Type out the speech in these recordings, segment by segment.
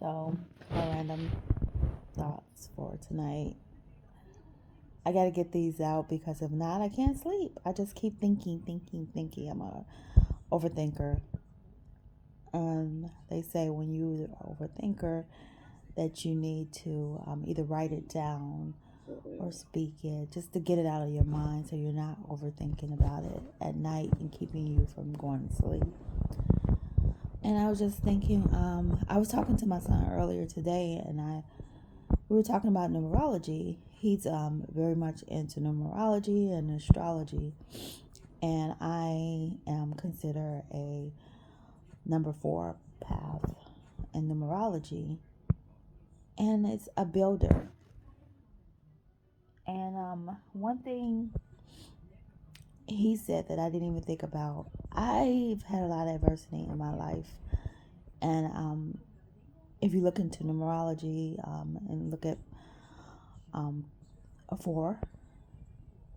So, my random thoughts for tonight. I got to get these out because if not, I can't sleep. I just keep thinking. I'm a overthinker. They say when you're an overthinker that you need to either write it down or speak it just to get it out of your mind so you're not overthinking about it at night and keeping you from going to sleep. And I was just thinking, I was talking to my son earlier today, and we were talking about numerology. He's very much into numerology and astrology, and I am considered a number 4 path in numerology, and it's a builder. And one thing he said that I didn't even think about. I've had a lot of adversity in my life, and if you look into numerology and look at a 4,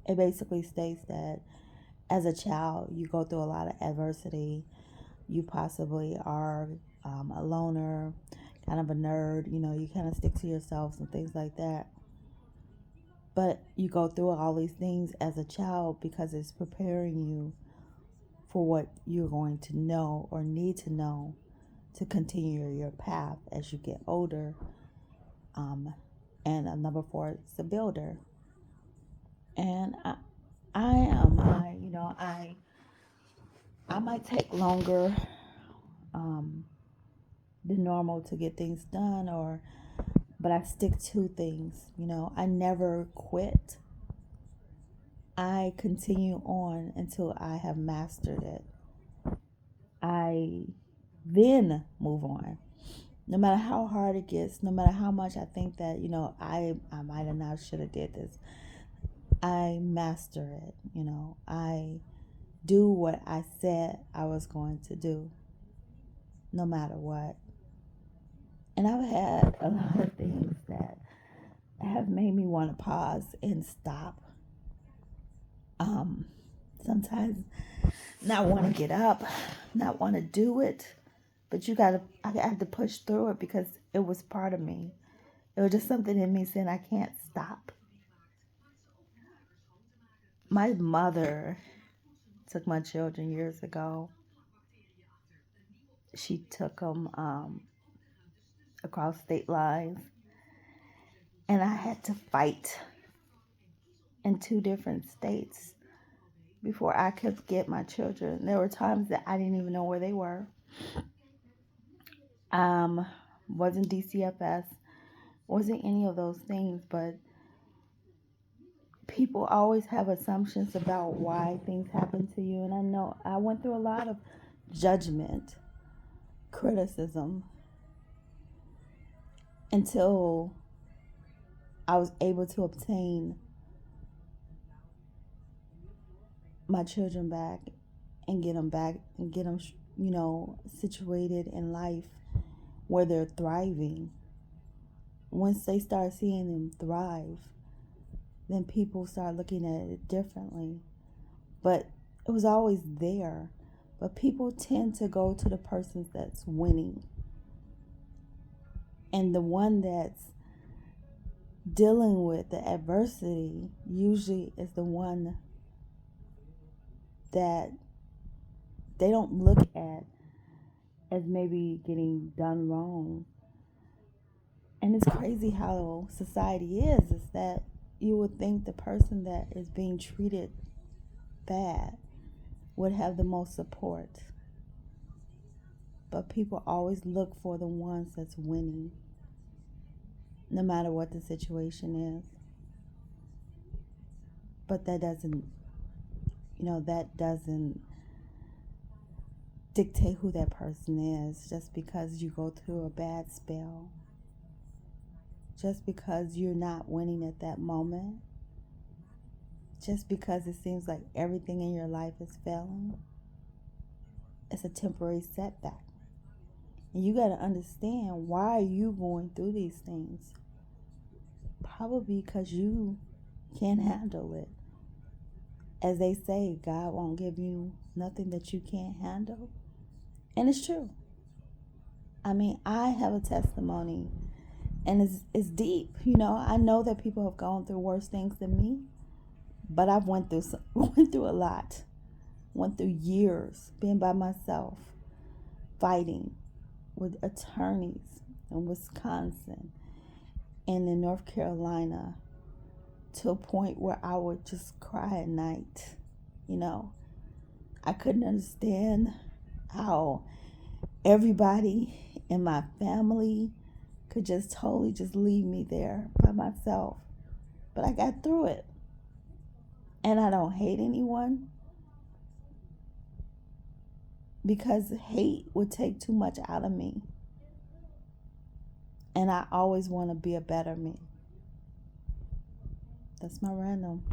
it basically states that as a child you go through a lot of adversity. You possibly are a loner, kind of a nerd. You kind of stick to yourselves and things like that. But you go through all these things as a child because it's preparing you for what you're going to know or need to know to continue your path as you get older. And number 4 is the builder. And I might take longer than normal to get things done, but I stick to things. I never quit. I continue on until I have mastered it. I then move on. No matter how hard it gets, no matter how much I think that, I might have not should have did this. I master it. I do what I said I was going to do, no matter what. And I've had a lot of things that have made me want to pause and stop. Sometimes not want to get up, not want to do it, but I had to push through it because it was part of me. It was just something in me saying I can't stop. My mother took my children years ago. She took them across state lines, and I had to fight in 2 different states before I could get my children. There were times that I didn't even know where they were. Um, wasn't DCFS, wasn't any of those things, but people always have assumptions about why things happen to you. And I know I went through a lot of judgment, criticism, until I was able to obtain my children back and get them back and get them, situated in life where they're thriving. Once they start seeing them thrive, then people start looking at it differently. But it was always there. But people tend to go to the person that's winning. And the one that's dealing with the adversity usually is the one that they don't look at as maybe getting done wrong. And it's crazy how society is that you would think the person that is being treated bad would have the most support. But people always look for the ones that's winning, no matter what the situation is. But that doesn't dictate who that person is just because you go through a bad spell. Just because you're not winning at that moment. Just because it seems like everything in your life is failing. It's a temporary setback. And you got to understand, why are you going through these things? Probably because you can't handle it. As they say, God won't give you nothing that you can't handle. And it's true. I mean, I have a testimony, and it's deep. I know that people have gone through worse things than me, but I've went through went through a lot. Went through years being by myself, fighting with attorneys in Wisconsin and in North Carolina, to a point where I would just cry at night. I couldn't understand how everybody in my family could just totally just leave me there by myself. But I got through it. And I don't hate anyone, because hate would take too much out of me. And I always want to be a better me. That's my random.